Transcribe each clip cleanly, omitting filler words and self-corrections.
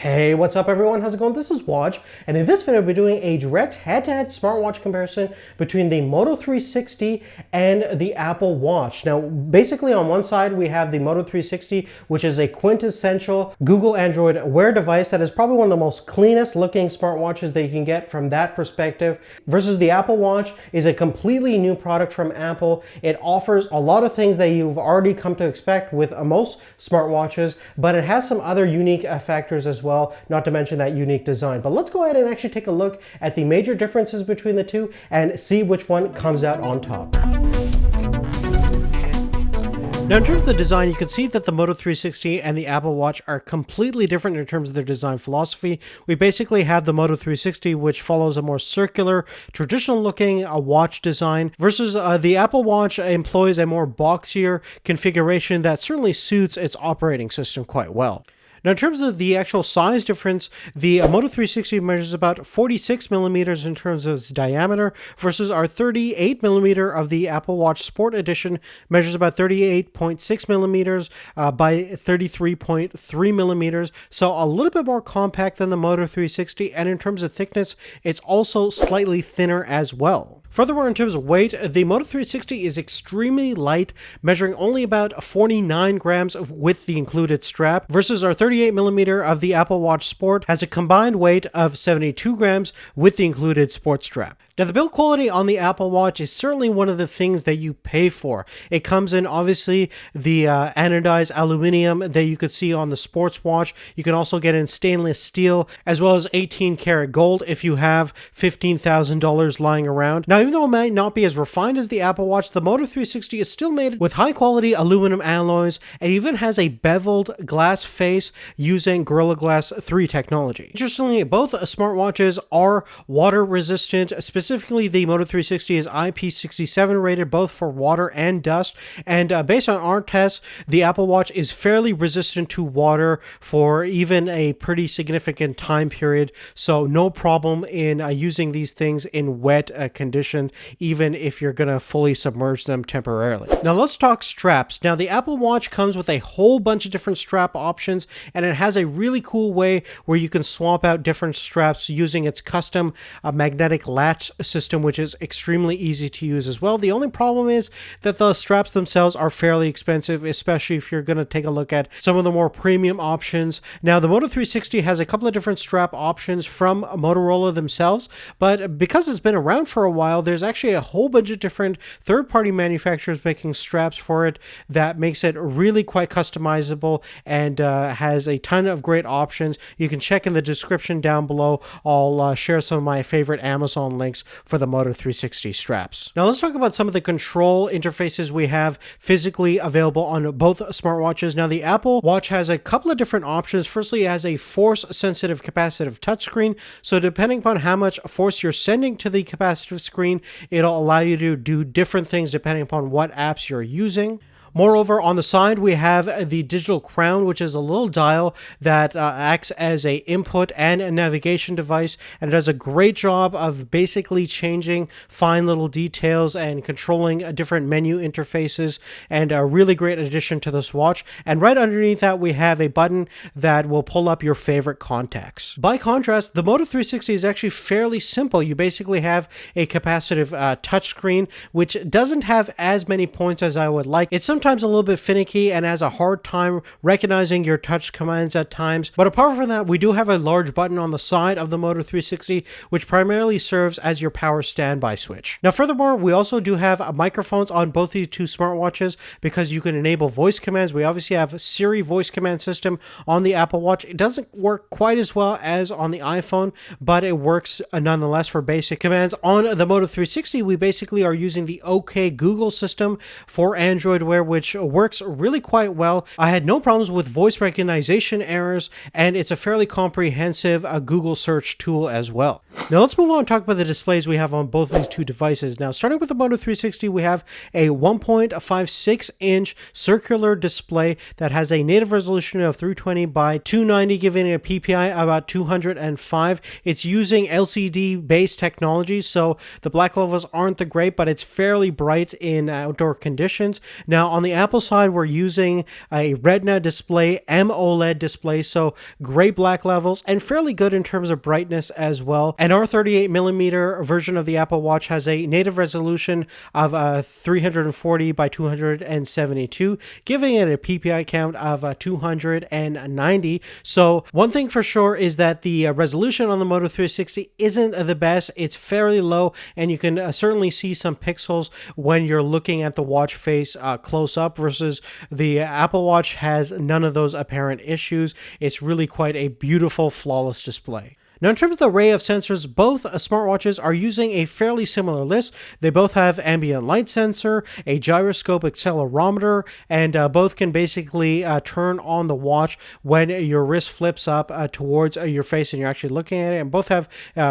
Hey, what's up everyone? How's it going? This is Watch, and in this video we'll be doing a direct head-to-head smartwatch comparison between the Moto 360 and the Apple Watch. Now, basically on one side we have the Moto 360, which is a quintessential Google Android Wear device that is probably one of the most cleanest looking smartwatches that you can get from that perspective, versus the Apple Watch is a completely new product from Apple. It offers a lot of things that you've already come to expect with most smartwatches, but it has some other unique factors as well, not to mention that unique design. But let's go ahead and actually take a look at the major differences between the two and see which one comes out on top. Now, in terms of the design, you can see that the Moto 360 and the Apple Watch are completely different in terms of their design philosophy. We basically have the Moto 360, which follows a more circular, traditional looking watch design, versus the Apple Watch employs a more boxier configuration that certainly suits its operating system quite well. Now, in terms of the actual size difference, the Moto 360 measures about 46 millimeters in terms of its diameter, versus our 38 millimeter of the Apple Watch Sport Edition measures about 38.6 millimeters by 33.3 millimeters. So a little bit more compact than the Moto 360, and in terms of thickness, it's also slightly thinner as well. Furthermore, in terms of weight, the Moto 360 is extremely light, measuring only about 49 grams with the included strap, versus our 38 millimeter of the Apple Watch Sport has a combined weight of 72 grams with the included sport strap. Now, the build quality on the Apple Watch is certainly one of the things that you pay for. It comes in, obviously, the anodized aluminum that you could see on the sports watch. You can also get in stainless steel, as well as 18 karat gold if you have $15,000 lying around. Now, even though it might not be as refined as the Apple Watch, the Moto 360 is still made with high-quality aluminum alloys, and even has a beveled glass face using Gorilla Glass 3 technology. Interestingly, both smartwatches are water-resistant. Specifically, the Moto 360 is IP67 rated, both for water and dust, and based on our tests, the Apple Watch is fairly resistant to water for even a pretty significant time period, so no problem in using these things in wet conditions, even if you're going to fully submerge them temporarily. Now, let's talk straps. Now, the Apple Watch comes with a whole bunch of different strap options, and it has a really cool way where you can swap out different straps using its custom magnetic latch system, which is extremely easy to use as well. The only problem is that the straps themselves are fairly expensive, especially if you're going to take a look at some of the more premium options. Now, the Moto 360 has a couple of different strap options from Motorola themselves, but because it's been around for a while, there's actually a whole bunch of different third-party manufacturers making straps for it that makes it really quite customizable and has a ton of great options. You can check in the description down below. I'll share some of my favorite Amazon links for the Moto 360 straps. Now, let's talk about some of the control interfaces we have physically available on both smartwatches. Now, the Apple Watch has a couple of different options. Firstly, it has a force-sensitive capacitive touchscreen, so depending upon how much force you're sending to the capacitive screen, it'll allow you to do different things depending upon what apps you're using. Moreover, on the side, we have the digital crown, which is a little dial that acts as a input and a navigation device, and it does a great job of basically changing fine little details and controlling different menu interfaces, and a really great addition to this watch. And right underneath that, we have a button that will pull up your favorite contacts. By contrast, the Moto 360 is actually fairly simple. You basically have a capacitive touchscreen, which doesn't have as many points as I would like. It's sometimes a little bit finicky and has a hard time recognizing your touch commands at times. But apart from that, we do have a large button on the side of the Moto 360, which primarily serves as your power standby switch. Now, furthermore, we also do have microphones on both these two smartwatches because you can enable voice commands. We obviously have a Siri voice command system on the Apple Watch. It doesn't work quite as well as on the iPhone, but it works nonetheless for basic commands. On the Moto 360, we basically are using the OK Google system for Android Wear, which works really quite well. I had no problems with voice recognition errors, and it's a fairly comprehensive Google search tool as well. Now let's move on and talk about the displays we have on both of these two devices. Now, starting with the Moto 360, we have a 1.56-inch circular display that has a native resolution of 320 by 290, giving it a PPI about 205. It's using LCD-based technology, so the black levels aren't the great, but it's fairly bright in outdoor conditions. Now, on the Apple side, we're using a Retina display, AMOLED display, so great black levels and fairly good in terms of brightness as well. And our 38mm version of the Apple Watch has a native resolution of 340 by 272, giving it a PPI count of 290. So one thing for sure is that the resolution on the Moto 360 isn't the best. It's fairly low, and you can certainly see some pixels when you're looking at the watch face close up, versus the Apple Watch has none of those apparent issues. It's really quite a beautiful, flawless display. Now, in terms of the array of sensors, both smartwatches are using a fairly similar list. They both have ambient light sensor, a gyroscope accelerometer, and both can basically turn on the watch when your wrist flips up towards your face and you're actually looking at it, and both have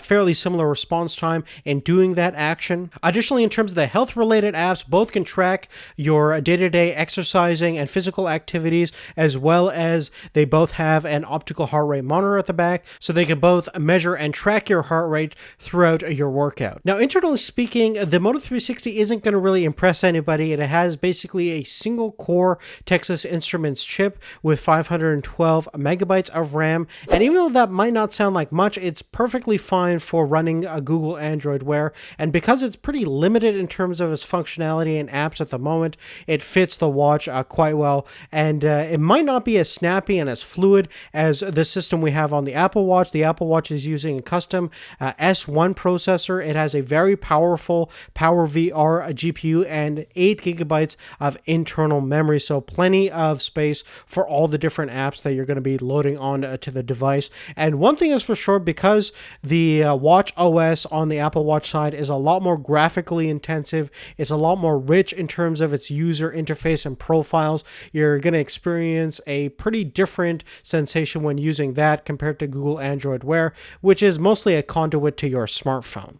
fairly similar response time in doing that action. Additionally, in terms of the health-related apps, both can track your day-to-day exercising and physical activities, as well as they both have an optical heart rate monitor at the back, so they can both measure and track your heart rate throughout your workout. Now, internally speaking, the Moto 360 isn't going to really impress anybody. It has basically a single core Texas Instruments chip with 512 megabytes of RAM, and even though that might not sound like much, it's perfectly fine for running a Google Android Wear, and because it's pretty limited in terms of its functionality and apps at the moment, it fits the watch quite well, and it might not be as snappy and as fluid as the system we have on the Apple Watch. The Apple Watch is using a custom S1 processor. It has a very powerful PowerVR GPU and 8 gigabytes of internal memory, so plenty of space for all the different apps that you're going to be loading on to the device. And one thing is for sure, because the Watch OS on the Apple Watch side is a lot more graphically intensive, it's a lot more rich in terms of its user interface and profiles, you're going to experience a pretty different sensation when using that compared to Google Android Wear, which is mostly a conduit to your smartphone.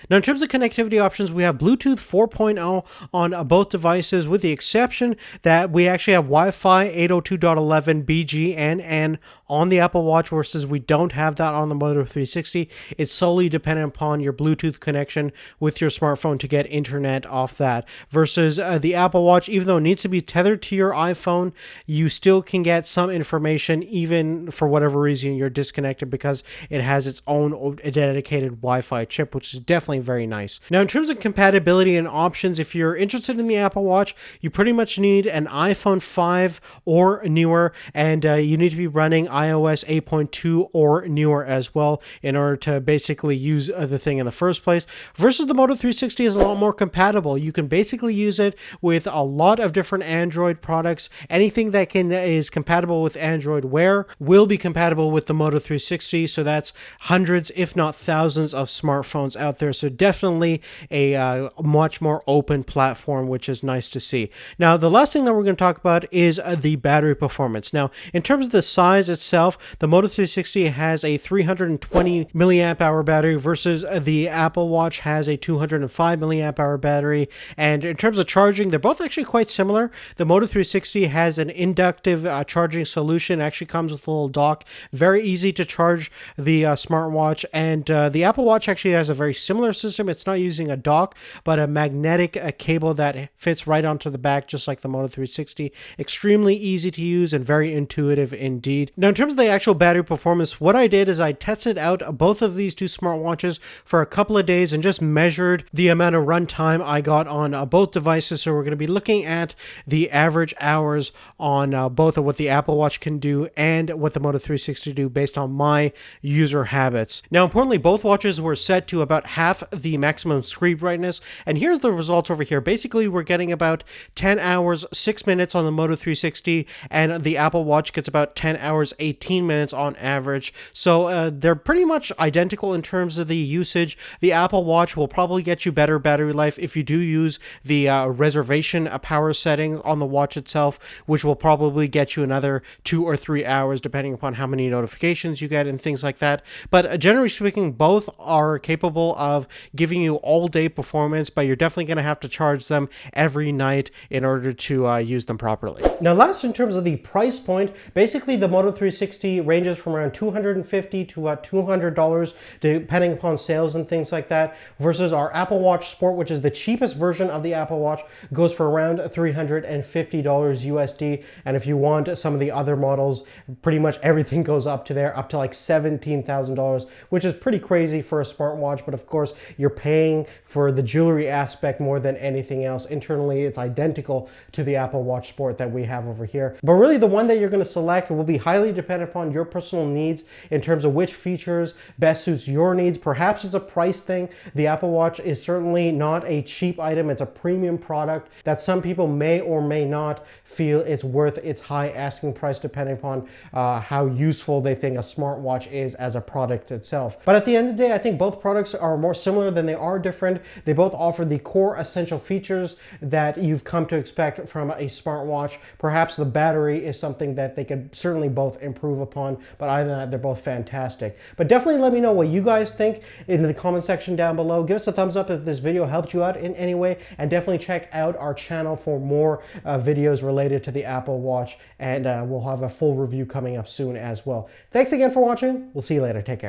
Now, in terms of connectivity options, we have Bluetooth 4.0 on both devices, with the exception that we actually have Wi-Fi 802.11 BG and N on the Apple Watch, versus we don't have that on the Moto 360. It's solely dependent upon your Bluetooth connection with your smartphone to get internet off that, versus the Apple Watch, even though it needs to be tethered to your iPhone, you still can get some information even for whatever reason you're disconnected, because it has its own dedicated Wi-Fi chip, which is definitely very nice. Now, in terms of compatibility and options, if you're interested in the Apple Watch, you pretty much need an iPhone 5 or newer, and you need to be running iOS 8.2 or newer as well in order to basically use the thing in the first place. Versus the Moto 360 is a lot more compatible. You can basically use it with a lot of different Android products. Anything that is compatible with Android Wear will be compatible with the Moto 360, so that's hundreds, if not thousands, of smartphones out there. So definitely a much more open platform, which is nice to see. Now, the last thing that we're going to talk about is the battery performance. Now, in terms of the size itself, the Moto 360 has a 320 milliamp hour battery, versus the Apple Watch has a 205 milliamp hour battery. And in terms of charging, they're both actually quite similar. The Moto 360 has an inductive charging solution. It actually comes with a little dock, very easy to charge the smartwatch, and the Apple Watch actually has a very similar system. It's not using a dock, but a magnetic cable that fits right onto the back, just like the Moto 360. Extremely easy to use and very intuitive indeed. Now, in terms of the actual battery performance, what I did is I tested out both of these two smartwatches for a couple of days and just measured the amount of runtime I got on both devices. So we're going to be looking at the average hours on both of what the Apple Watch can do and what the Moto 360 do based on my user habits. Now, importantly, both watches were set to about half half the maximum screen brightness. And here's the results over here. Basically, we're getting about 10 hours, 6 minutes on the Moto 360, and the Apple Watch gets about 10 hours, 18 minutes on average. So they're pretty much identical in terms of the usage. The Apple Watch will probably get you better battery life if you do use the reservation power setting on the watch itself, which will probably get you another 2 or 3 hours depending upon how many notifications you get and things like that. But generally speaking, both are capable of giving you all day performance, but you're definitely going to have to charge them every night in order to use them properly. Now, last, in terms of the price point, basically the Moto 360 ranges from around $250 to about $200 depending upon sales and things like that, versus our Apple Watch Sport, which is the cheapest version of the Apple Watch, goes for around $350 USD. And if you want some of the other models, pretty much everything goes up to there, up to like $17,000, which is pretty crazy for a smartwatch. But of course, you're paying for the jewelry aspect more than anything else. Internally, it's identical to the Apple Watch Sport that we have over here. But really, the one that you're going to select will be highly dependent upon your personal needs in terms of which features best suits your needs. Perhaps it's a price thing. The Apple Watch is certainly not a cheap item. It's a premium product that some people may or may not feel it's worth its high asking price, depending upon how useful they think a smartwatch is as a product itself. But at the end of the day, I think both products are more similar than they are different. They both offer the core essential features that you've come to expect from a smartwatch. Perhaps the battery is something that they could certainly both improve upon, but other than that, they're both fantastic. But definitely let me know what you guys think in the comment section down below. Give us a thumbs up if this video helped you out in any way, and definitely check out our channel for more videos related to the Apple Watch, and we'll have a full review coming up soon as well. Thanks again for watching. We'll see you later. Take care.